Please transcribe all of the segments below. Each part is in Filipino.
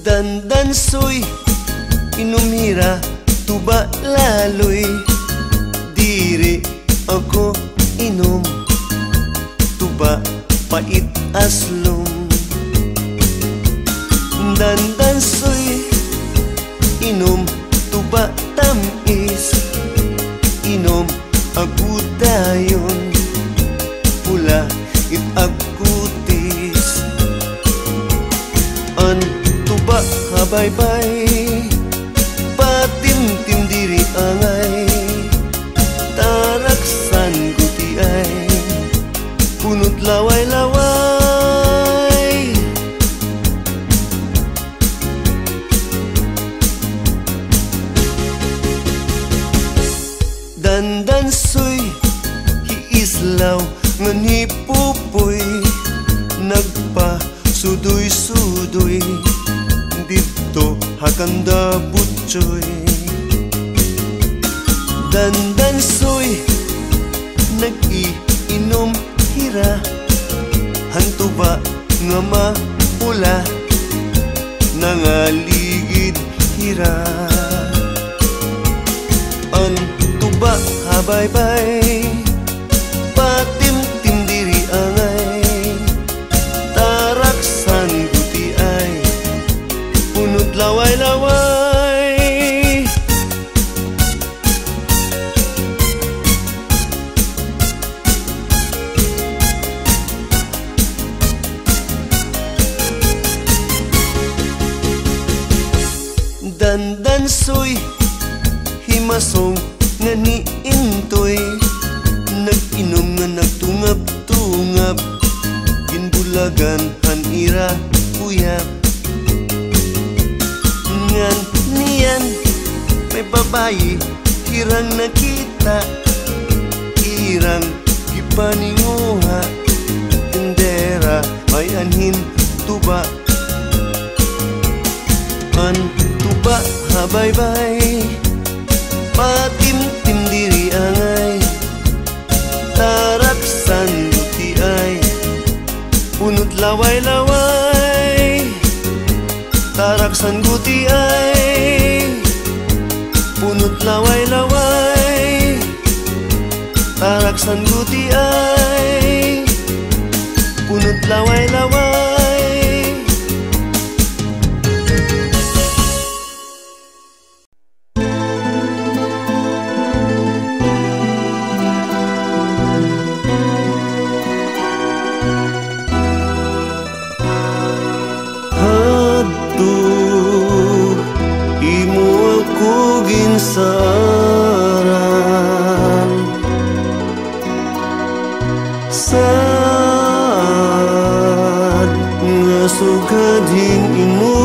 Dandan soy inumira tuba laloy diri ako inom tuba pait aslom. Dandan soy inom tuba tamis inom aku dayon pula it akutis an tuba habay-bay patim-tim diri angay taraksan guti ay punot laway-laway. Dandan soy hiislaw ngan hipupoy nagpa sudoy-sudoy dito hakanda butchoy. Dandan soy nag-iinom hira hantuba nga mapula nangaligid hira an tuba habay-bay patim-tim diri angay taraksan guti ay punot laway-laway. Dandan soy himasong nga niintoy nag-inom nga nagtungab-tungab ginbulagan hanira uyab ngan niyan may babayi hirang nakita irang ipaninguha tendera may anhin tuba an tuba habay-bay patim-tim diri angay taraksan guti ay punot laway-laway. Taraksan guti ay punot laway-laway. Taraksan guti ay punot laway-laway. Saran sad nga sugading imo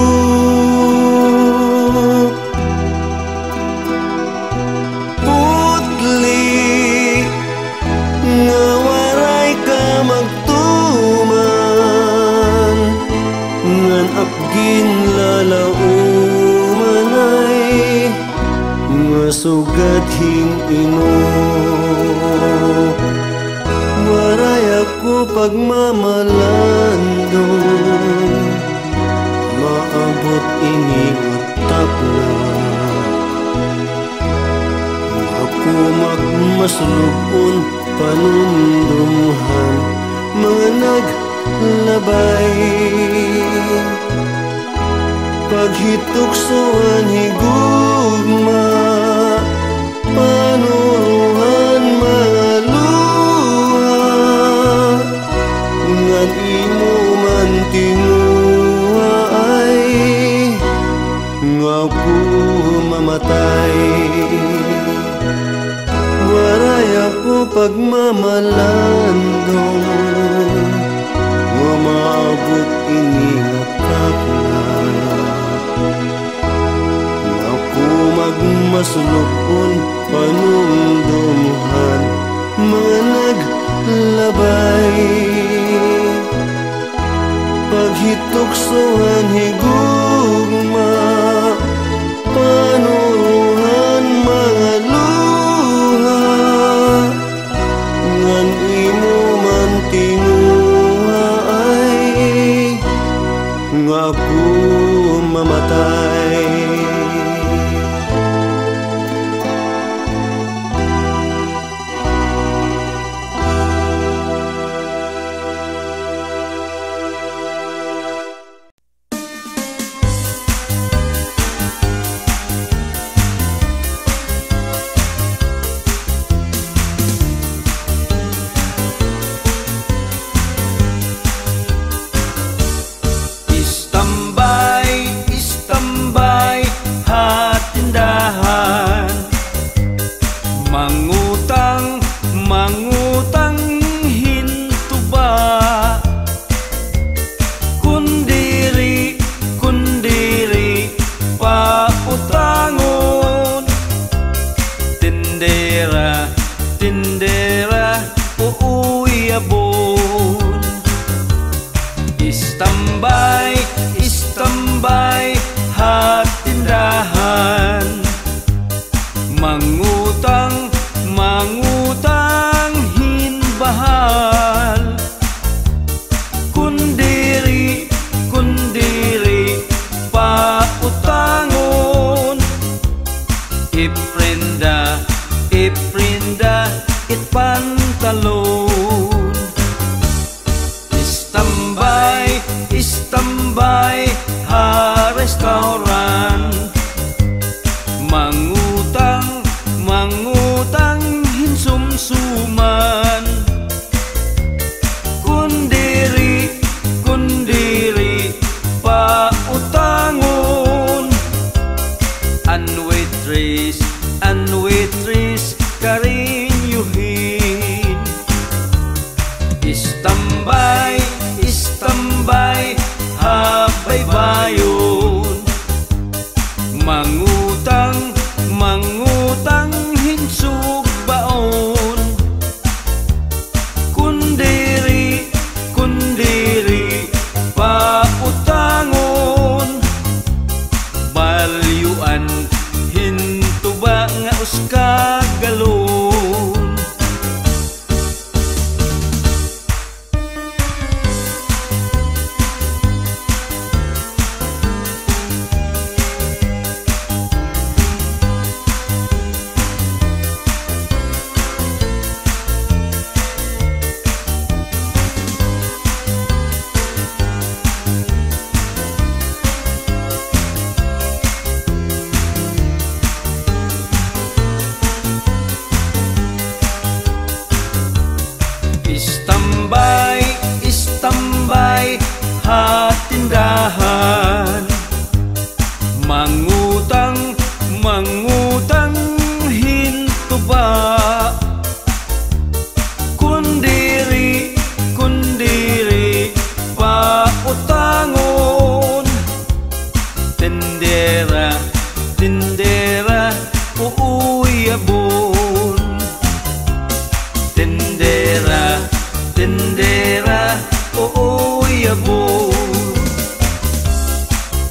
putli nga waray ka magtuman ngan apgin lalauman ay sugadhing imo. Waray ako pagmamalandong, maabot ini tapla. Ako magmasulubon panumdumhan, mga naglabay. Paghituksoan higugma, panuruhan mga luha, ngan imo man tinguha ay ngaku mamatay. Waray ako pagmamalandong, nga maabot ini tapla. Ako magmasulupon panumdumuhan, mga naglabay. Paghituksohan higugma, panuruhan mga luha, ngan imo man tinguha ay ngaku mamatay.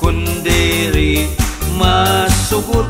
Kundiri masugot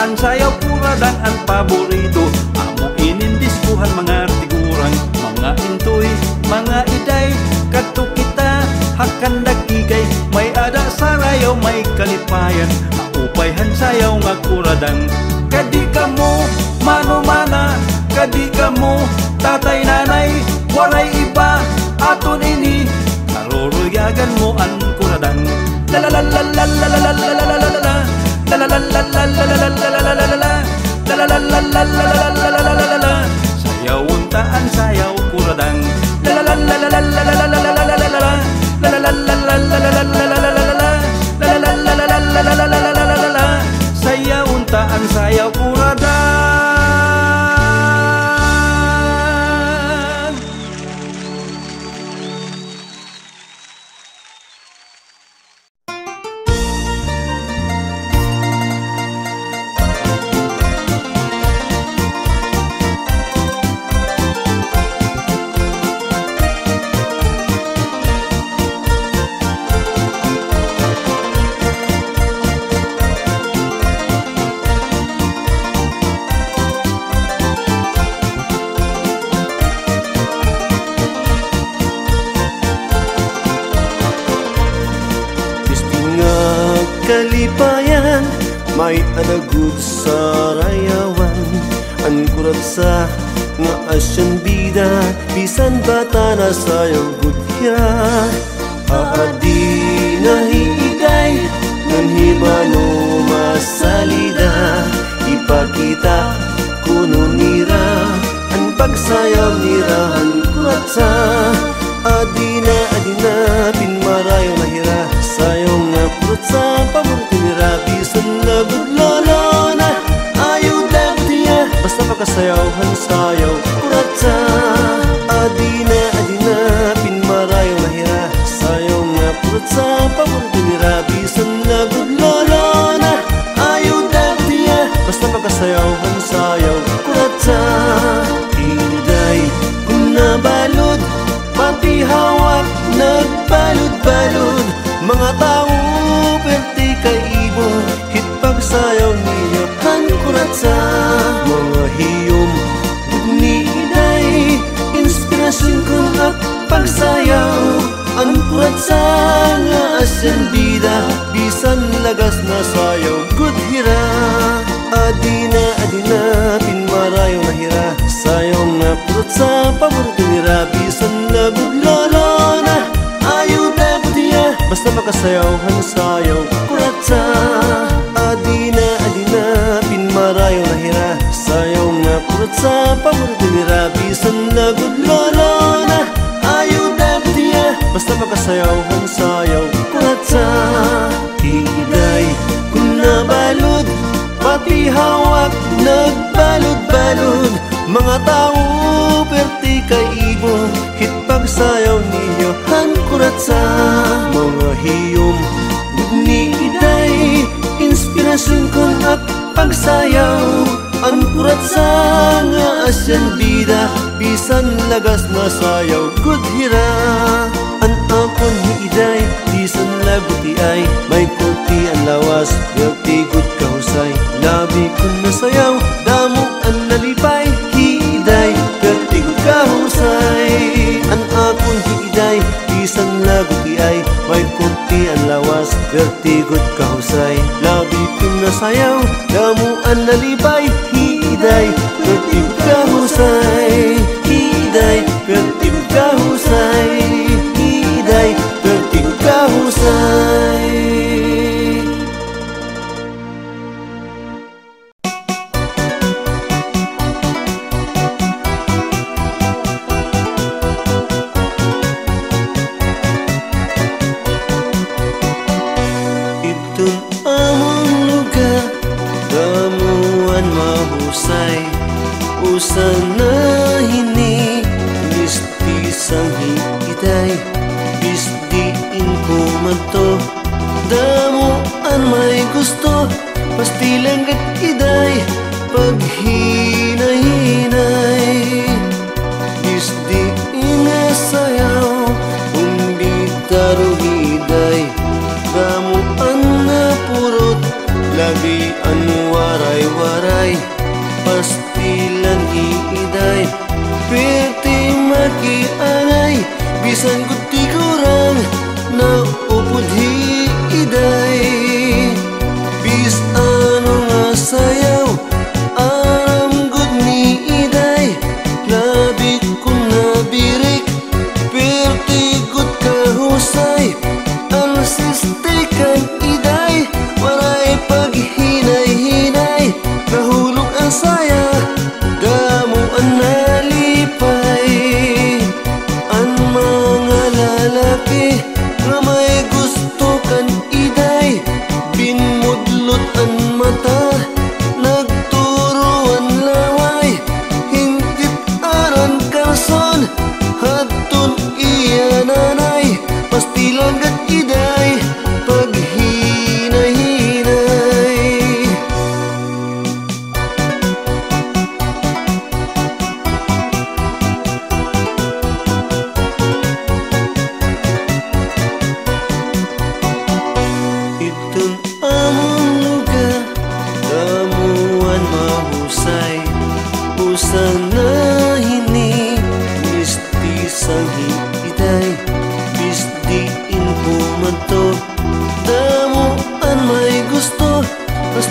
An sayaw kuradang an paborito, amo inindiskuhan mga tiguran. Mga intoy, mga iday, kato kita hakan dakikay. May ada sarayaw, may kalipayan, upayhan sayaw nga kuradang. Kadi kamo manumana, kadi kamo tatay nanay, waray iba aton ini. Karuruyagan mo an kuradang. La la la la la la la la la la la la. La la la la la la la la la la la la la. La la la la la la la la la la la la. Sayaw untaan sayaw kuradang. La la la la la la la la la la la la la. La la la la la la la la la la la la la. La la la la la la la la la la la la. Sayaw untaan sayaw kuradang. Kalipayan, may anagud sa rayawan. An kurat sa nga asyan bida, bisan bata na sayaw gudya. Aadi na hiigay, ngan himano masalida. Ipakita kuno nira, an pagsayaw nira an kurat sa. Adi na pinmarayo na hira, sayaw nga kurat sa paborito nira. Bisan labot lolo na ayaw dagtiya, basta pagkasayawhan sayaw kurat sa. Adi na pinmarayo na hira, sayaw nga kurat sa paborito nira. Bisan labot lolo na ayaw dagtiya, basta pagkasayawhan sayaw kurat sa. Iday kung nabalod, pati hawak nagbalod-balod. Mga tao perti kay ibo, hit pagsayaw niya han kurat sa. Mga hiyom ni iday, inspirasyon kong at pagsayaw. An kurat sa nga asyan bida, bisan lagas na sayaw good hira. Adi na pinmarayo na hira, sayaw nga kurat sa paborito nira. Bisan labod lolo na ayaw dagtiya, basta makasayawhan sayaw kurat sa. Adi na pinmarayo na hira, sayaw nga kurat sa paborito nira. Bisan labod lolo na ayaw dagtiya, basta makasayawhan sayaw kurat sa. Iday kung nabalod, pati hawak nagbalod-balod. Mga tao perti kay ibo, hit pagsayaw ninyo han kurat sa. Mga hiyom ni iday, inspirasyon kong at pagsayaw. An kurat sa nga asyan bida, bisan lagas na sayaw good hira. An akon ni iday, bisan laguti ay may kurti ang lawas, perti good kahusay. Labi kong nasayaw, damo ang nalipay. Hiday, perti good kahusay. An akon hiiday, bisan laguti ay may kurti ang lawas, perti good kahusay. Labi kong nasayaw, damo ang nalipay. Hiday, perti good kahusay. Hiday, perti good kahusay. Hiday, perti good kahusay. Sana hini listi sang hiiday, bisdiin ko mato. Damo an may gusto, pasti langgat iday, pag hinay-hinay. Bisdiin nga sayaw, undi taro hiday. Damo an napurot, labi an waray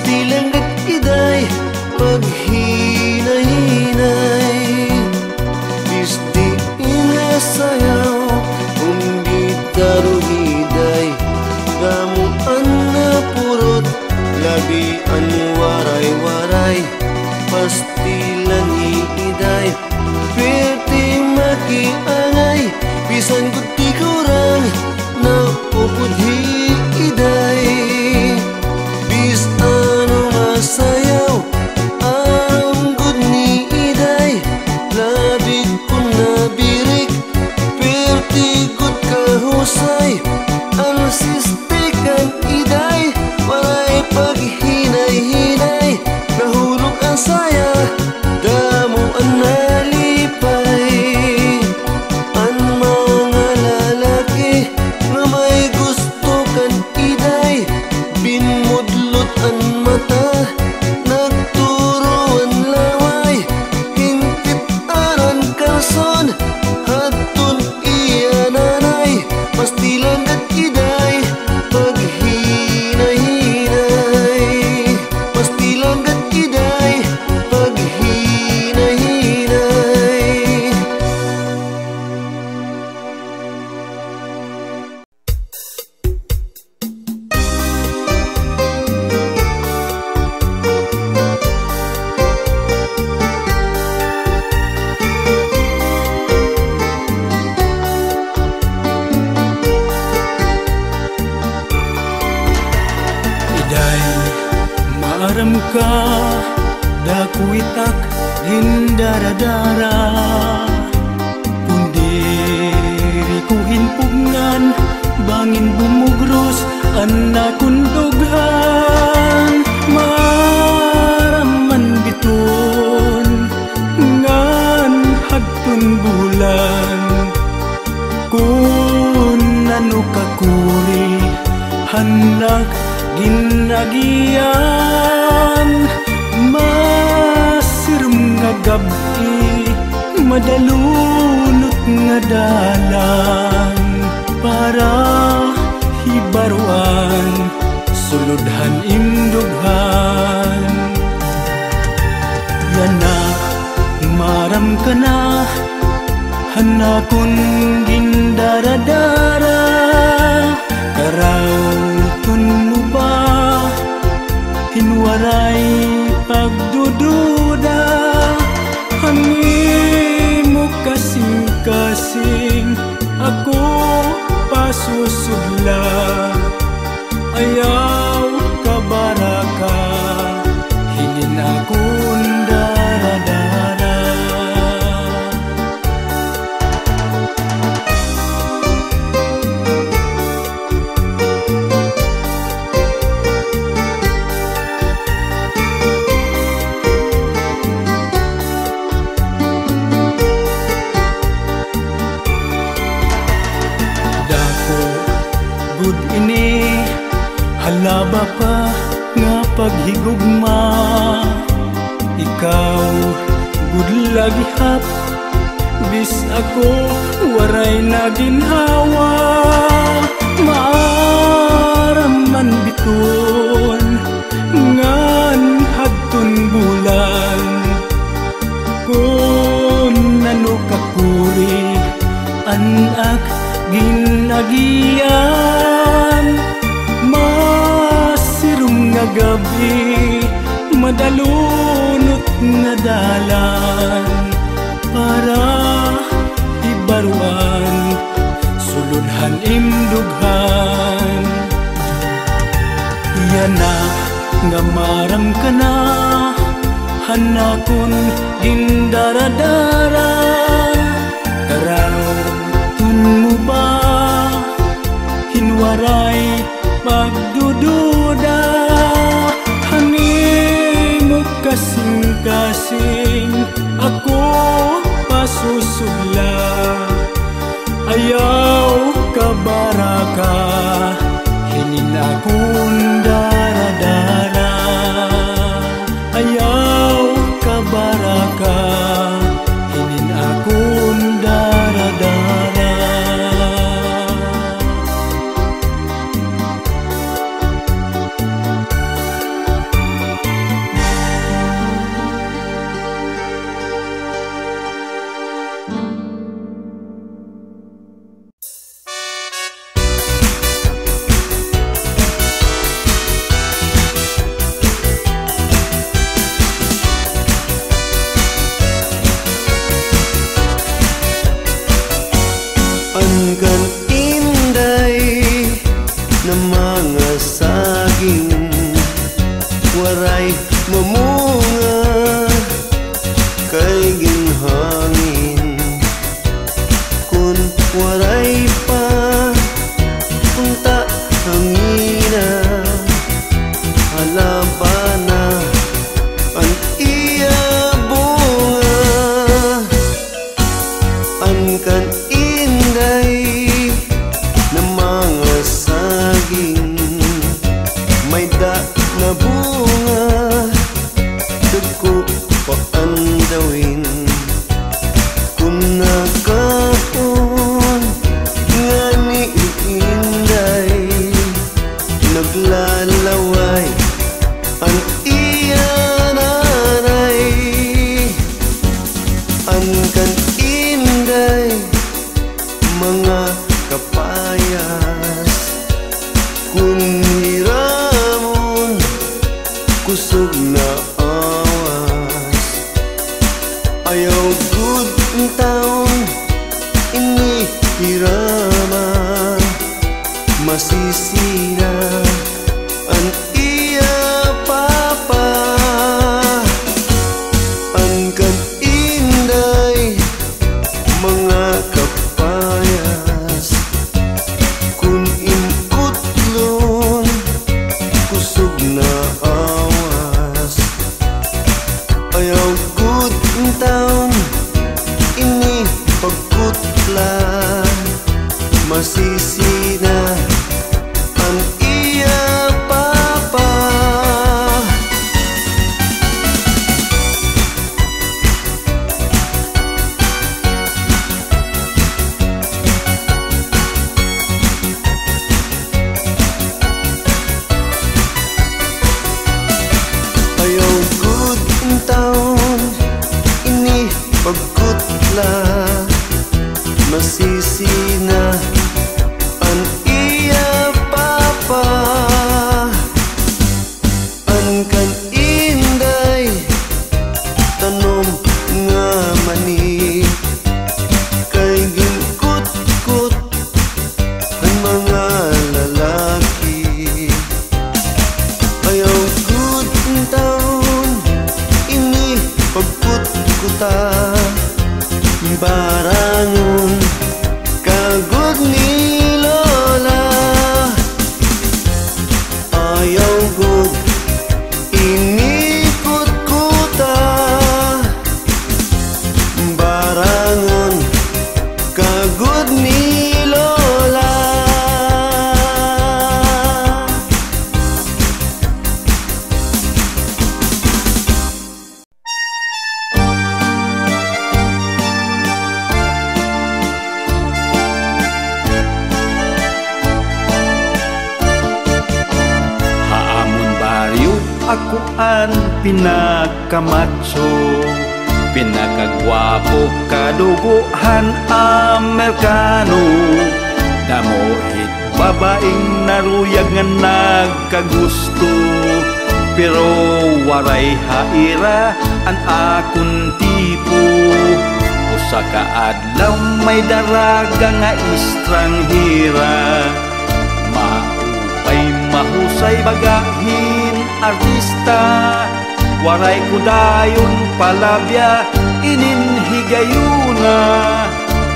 Basti langgat iday paghinay-hinay. Basti inasayaw undi daruhiday. Gamuan na purot labian waray-waray. Pastilan iiday perti makiangay. Bisan kuti kurang na upudhi iday. Bis ano masayaw ang good ni iday. Labig ko na birik perti good kahusay. Ang sistikan iday walay paghinay-hinay. Nahulog ang saya damo ang nalipay. Ang mga lalaki na may gusto kan iday binmudlot ang mata, nagturuan laway. Hingkit aran kalson hatun iya nanay. Pasti langgat iday paghinay-hinay. Pasti langgat iday paghinay-hinay. Iday, maaram ka, daku itak gindaradara. Kundiri ku hinpugngan, bangin bumugros, anak kundughan. Maraman biton, ngan hagtun bulan. Kun ano kakuri, hanak ginagian. Masirum nga gabi, madalunot nga dalan. Para hibaruan, suludhan imdughan. Yanak, maram ka na, hanakon gindaradara. Karautun mo ba, hinwaray pagdududa. Hangin mo kasing-kasing, ako pasusudla. Ayaw ka baraka, hilin akong daradara. Good ini halaba pa nga paghigugma. Ikaw good lagi hap, bis ako waray na ginhawa. Maaraman biton ngan hadton bulan. Kung nano kakuri anak ginagian. Masirum nga gabi, madalunot nga dalan. Para ibaruan, suludhan imdughan. Yana nga maram ka na, hanakon gindaradara. Karautun mo ba, hinwaray pagdududa. Hani mo kasing-kasing, ako pasusugla. Ayaw ka baraka, hinin akong daradara. Ayaw ka baraka, hinin akong daradara. mamunga kay ginhangin kun waray pa punta hangina halabana ang iya bunga ang kan inday na mga saging may da na bunga dagko paandawin kung nakapon nga ni inday naglalaway ang iya nanay ang kan inday mga kapayas kung hiramon kusog na awas ayaw good taon ini hirama masisira ang iya papa ang kan inday mga kapayas kung imkutlon kusog na awas ayaw good taon ini pagkutla masisina ang iya papa ayaw good taon ini pagkutla masisina ang iya papa ang kan inday tanom nga mani kay ginkut-kut ang mga lalaki ayaw good taon ini pagkut-kuta barangon kagod ni lola ayaw good inikot-kuta barangon kagod ni lola ako ang pinakamatso, pinakagwapo kaduguhan Amerikano. Damohit babaeng naruyag nga nagkagusto, pero waray haira ang akong tipo. Usa ka adlaw may daraga nga estranghera, maupay mahusay bagahin artista. Waray kudayon palabya ininhigayuna,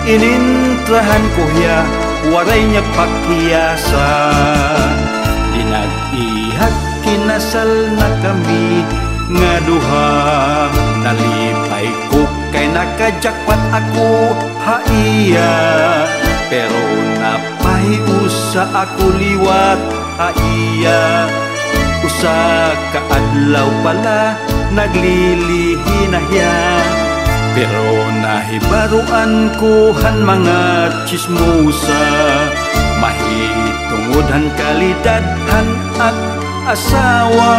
inintrahan ko hiya waray niya paghiyasa. Dinag-ihag kinasal na kami nga duha, nalipay ko kay nakajakpat ako haiya. Pero napahiusa ako liwat haiya. Usa ka adlaw pala naglilihi na hiya, pero nahibaruan ko han mga chismosa. Mahitungod han kalidad han at asawa,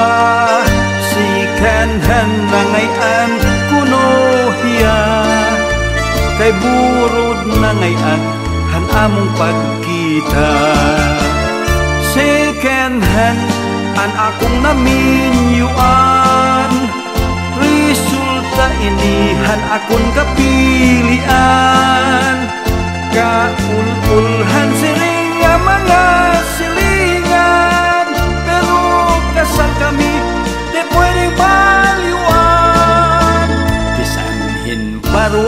sikanhan nangayan kuno hiya. Kay burod nangayan han among pagkita. Second hand an akong naminyuan, resulta inihan akong kapilian. Kaul-ulhan siling nga mga silingan, pero kasal kami di pwedeng ba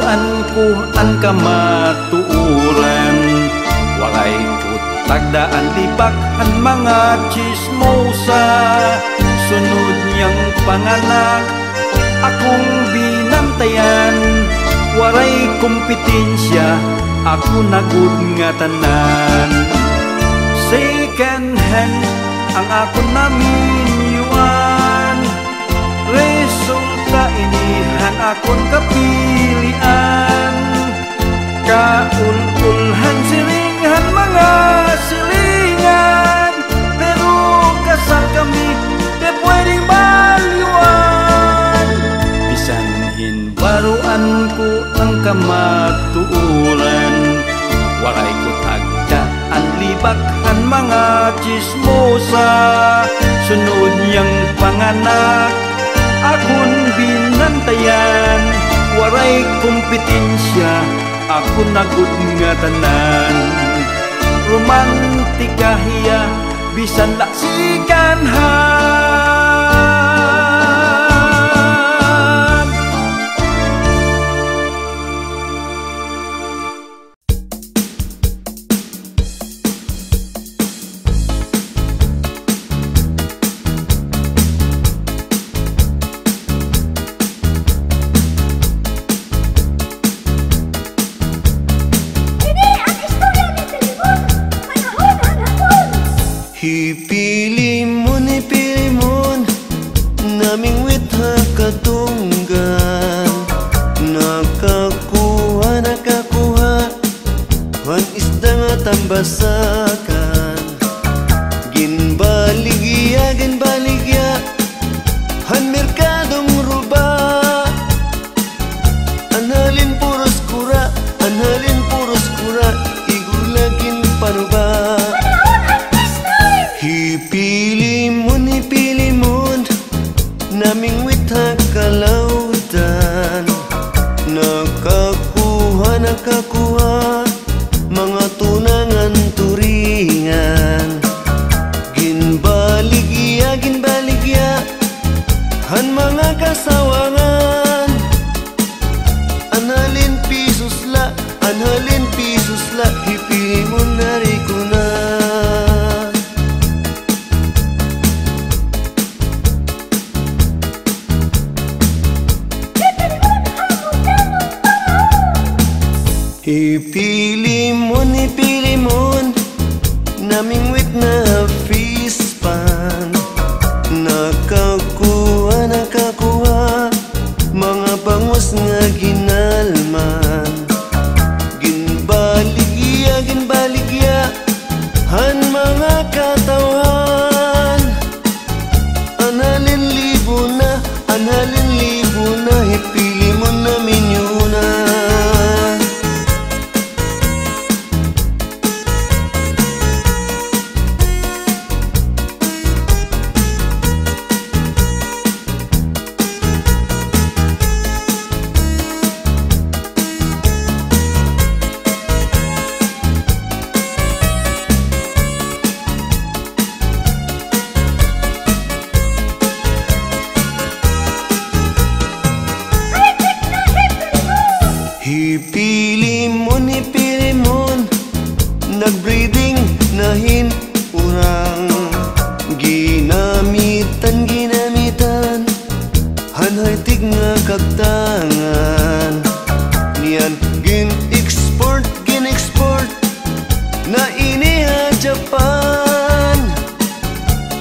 baruan ko ang kamatuuran. Walay ko tagdaan libak ang mga chismosa. Sunod niyang panganak akong binantayan. Waray kompetensya ako nagud nga tanan. Second hand ang ako naminyuan. Resulta inihan akon kapilian. Kaul-ulhan silingan mga silingan. Pero kasal kami de pwedeng balyuan. Bisanhin baruan ko ang kamatuuran. Walay ko tagdaan libak ang mga chismosa. Sunod niyang panganak akon binantayan. Waray kompetensya ako nagud nga tanan. Romantika hiya bisan laksikanhan. Ipili mo naming witha katunggan. Nakakuha han isda nga tambasakan. Ginbaligya han merkadong ruba. Analin puros kura igulagin panuba. Ipili mo naming witha kalautan. Nakakuha mga tunangan turingan. Ginbaligya han mga kasawangan. Analin pisos la ipili mo narikuna. Ipili mo naming wit na fispan. Nakakuha mga bangus nga ginalman. Ginbaligya han mga katawan. Analin libo na ipili mo namin yun na. Ipili mo nagbreeding nahin urang. Ginamitan hanhaytig nga kagtangan. Niyan gin-export na iniha Japan.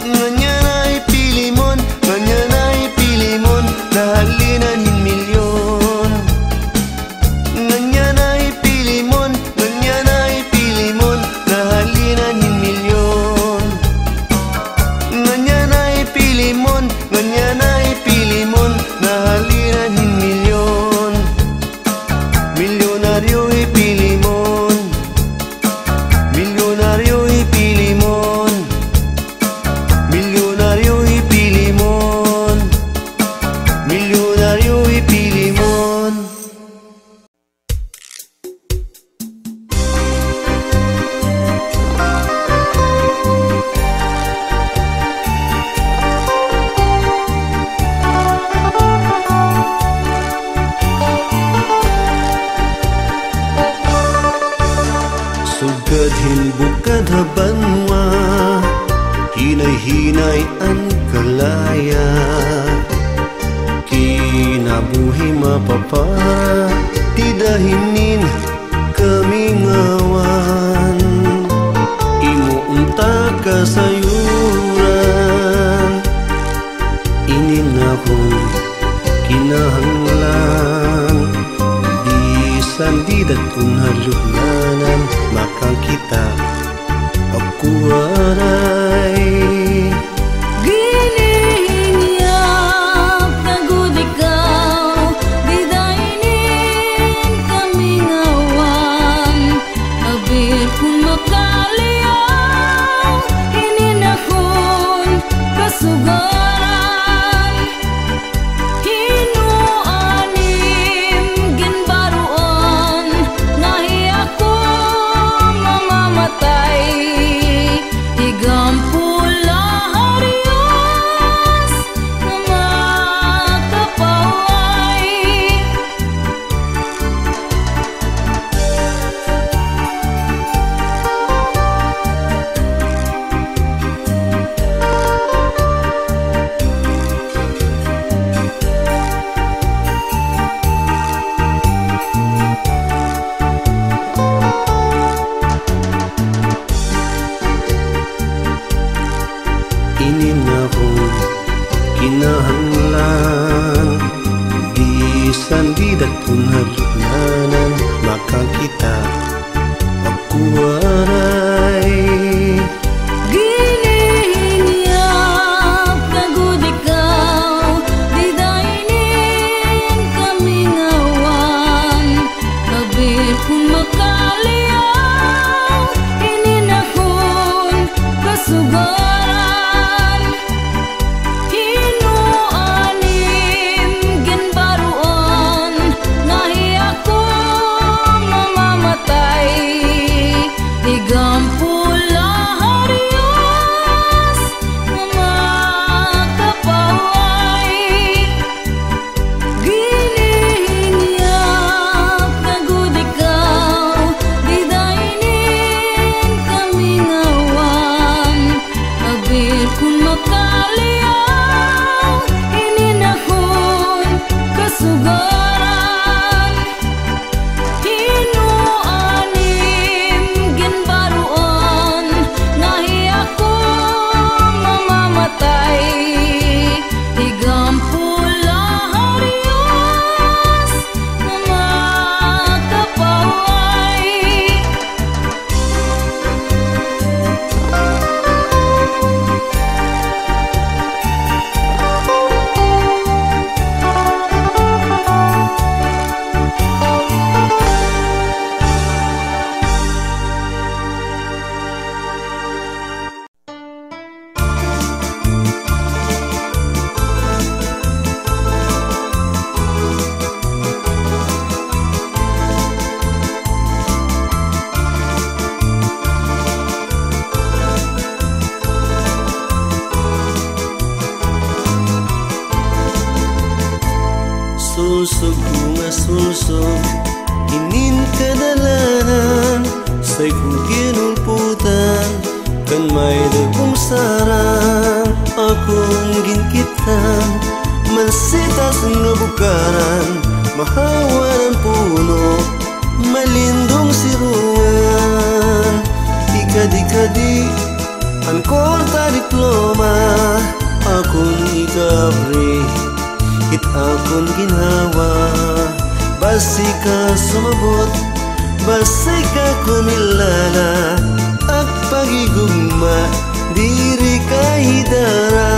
Nganya na ipili mon nahalinan hin milyon. Nganya na ipili mon nahalinan hin milyon. Nganya na ipili mon nahalinan hin milyon. Milyonaryo ipili mon Dahil bukad habanwa, hinay-hinay ang kalaya. Kinabuhi mapapara, di dahinin kami ngawan. Imuunta ka sayuran, inin akong kinahanglan. Bisan di datun halugnanan, makang kita aku aray. Ginihinyak tagod ikaw, di dainin kami ngawan. Abir kung makaliyaw, ininakon kasugaran. Hinuanim ginbaruan, ngahi ako mamamatay. Igampula harios na makapaway. Inin akong kinahanglan. Bisan di datun halugnanan, makang kita aku aray. Ginihinyak tagod ikaw, di dainin kami ngawan. Abir kung makaliyaw, ininakon kasugaran. Hinuanim ginbaruan, ngahi ako mamamatay. Igampula harios na makapaway. Ginihinyak tagod ikaw, di dainin kami ngawan. Abir kung makaliyaw, ininakon kasugaran. Hinuanim ginbaruan, ngahi ako mamamatay. Igampula harios na makapaway. Sulsog bunga sulsog, inin kadalanan. Say kung ginulputan, kan may dagong sarang. Akong ginkitan, mansitas nga bukaran. Mahawan ang puno, malindong sirungan. Ikadi-kadi, ang korta diploma. Akong ikabri, it akong ginawa. Basi ka sumabot, basi ka kumilala. At pagigugma, diri ka hidara.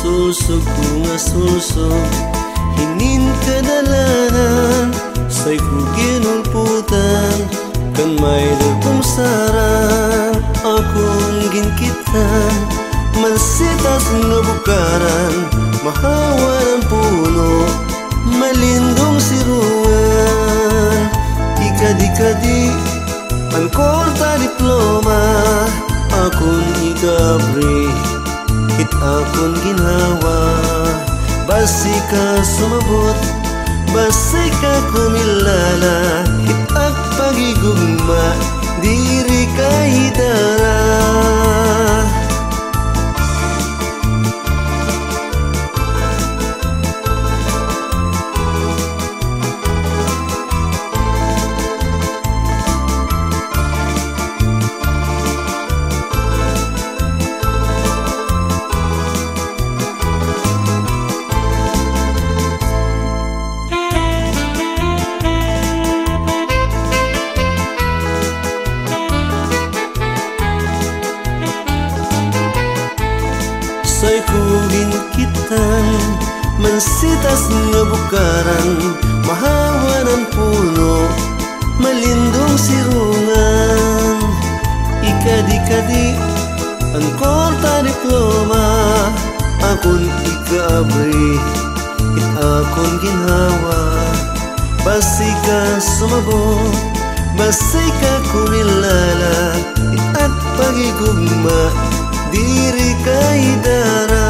Sulsog bunga sulsog, hinin kadalanan. Say kung ginulputan, kan may dagong sarang. Akong ginkitan, mansitas nga bukaran. Mahawan ang puno, malindong sirungan. Ikadi-kadi ang korta diploma, akon ikabri, hit akon ginhawa. Basi ka sumabot, basi ka kumilala, hit ak pagigugma, diri ka hidara. Say kugin kitan, mansitas nga bukaran, mahawanan puno, malindong sirungan. Ikadi-kadi ang korta diploma, akon ikabri, hit akon ginhawa. Basi ka sumabot, basi ka kumilala, hit at pagigugma, diri ka hidara.